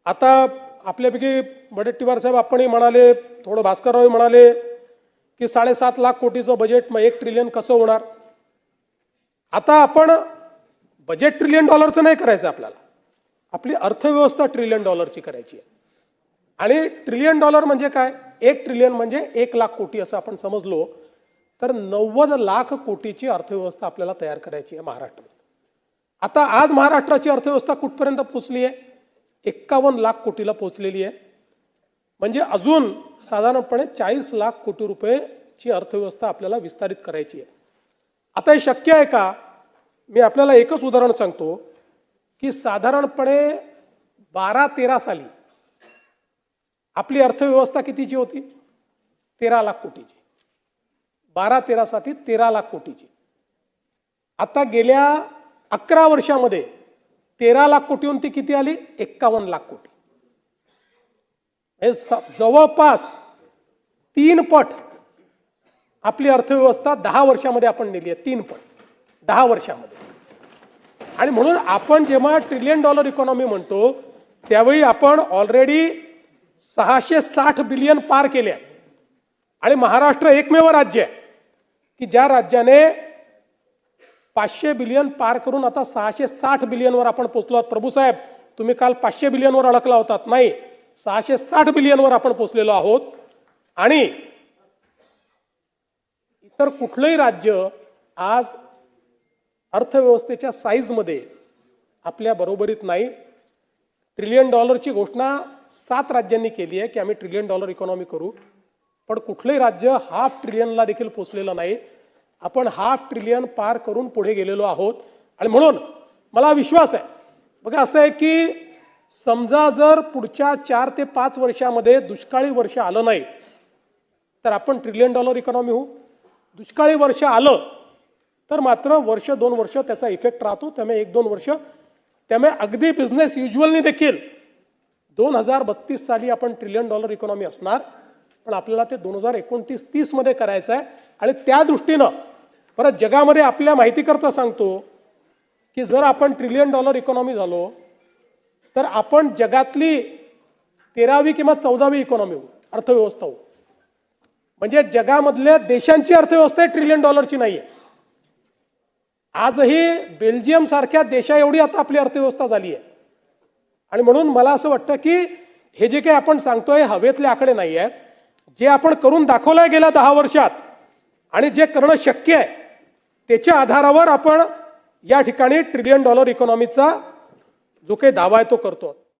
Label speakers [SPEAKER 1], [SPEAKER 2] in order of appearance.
[SPEAKER 1] आता आपल्यापैकी वडेट्टीवार साहेब आपणही म्हणाले, थोडं भास्करराव म्हणाले की 7.5 लाख कोटीचं बजेट, मग 1 ट्रिलियन कसं होणार. आता आपण बजेट $1 ट्रिलियन नाही करायचं, आपल्याला आपली अर्थव्यवस्था $1 ट्रिलियन करायची आहे. आणि $1 ट्रिलियन म्हणजे काय, 1 ट्रिलियन म्हणजे 1 लाख कोटी असं आपण समजलो तर 90 लाख कोटीची अर्थव्यवस्था आपल्याला तयार करायची आहे महाराष्ट्रात. आता आज महाराष्ट्राची अर्थव्यवस्था कुठपर्यंत पोहोचली आहे, 51 लाख कोटीला पोहोचलेली आहे. म्हणजे अजून साधारणपणे 40 लाख कोटी रुपयेची अर्थव्यवस्था आपल्याला विस्तारित करायची आहे. आता हे शक्य आहे का. मी आपल्याला एकच उदाहरण सांगतो की साधारणपणे 12-13 साली आपली अर्थव्यवस्था कितीची होती, 13 लाख कोटीची. 12-13 साठी 13 लाख कोटीची. आता गेल्या 11 वर्षामध्ये 13 लाख कोटीहून ती किती आली, 51 लाख कोटी. जवळपास 3 पट आपली अर्थव्यवस्था 10 वर्षामध्ये आपण नेली आहे, 3 पट 10 वर्षामध्ये. आणि म्हणून आपण जेव्हा $1 ट्रिलियन इकॉनॉमी म्हणतो त्यावेळी आपण ऑलरेडी 660 बिलियन पार केले. आणि महाराष्ट्र एकमेव राज्य आहे की ज्या राज्याने 500 बिलियन पार करून आता 660 बिलियनवर आपण पोहोचलो आहोत. प्रभू साहेब, तुम्ही काल 500 बिलियनवर अडकला होतात. नाही, 660 बिलियनवर आपण पोहोचलेलो आहोत. आणि इतर कुठलंही राज्य आज अर्थव्यवस्थेच्या साईजमध्ये आपल्या बरोबरीत नाही. $1 ट्रिलियन घोषणा 7 राज्यांनी केली आहे की आम्ही $1 ट्रिलियन इकॉनॉमी करू, पण कुठलंही राज्य ½ ट्रिलियनला देखील पोहोचलेलं नाही. आपण ½ ट्रिलियन पार करून पुढे गेलेलो आहोत. आणि म्हणून मला विश्वास आहे, बघा असं आहे की समजा जर पुढच्या 4 ते 5 वर्षामध्ये दुष्काळी वर्ष आलं नाही तर आपण $1 ट्रिलियन इकॉनॉमी होऊ. दुष्काळी वर्ष आलं तर मात्र 1-2 वर्ष त्याचा इफेक्ट राहतो. त्यामुळे 1-2 वर्ष, त्यामुळे अगदी बिझनेस युज्युअलनी देखील 2032 साली आपण $1 ट्रिलियन इकॉनॉमी असणार. पण आपल्याला ते 2029-30 मध्ये करायचं आहे. आणि त्या दृष्टीनं परत जगामध्ये आपल्या माहितीकरता सांगतो की जर आपण $1 ट्रिलियन इकॉनॉमी झालो तर आपण जगातली 13वी किंवा 14वी इकॉनॉमी होऊ, अर्थव्यवस्था होऊ. म्हणजे जगामधल्या देशांची अर्थव्यवस्था $1 ट्रिलियन नाही आहे. आजही बेल्जियम सारख्या देशा एवढी आता आपली अर्थव्यवस्था झाली आहे. आणि म्हणून मला असं वाटतं की हे जे काही आपण सांगतोय हवेतले आकडे नाही आहेत. जे आपण करून दाखवलंय गेल्या 10 वर्षात आणि जे करणं शक्य आहे त्याच्या आधारावर आपण या ठिकाणी $1 ट्रिलियन इकॉनॉमीचा जो काही दावा आहे तो करतो.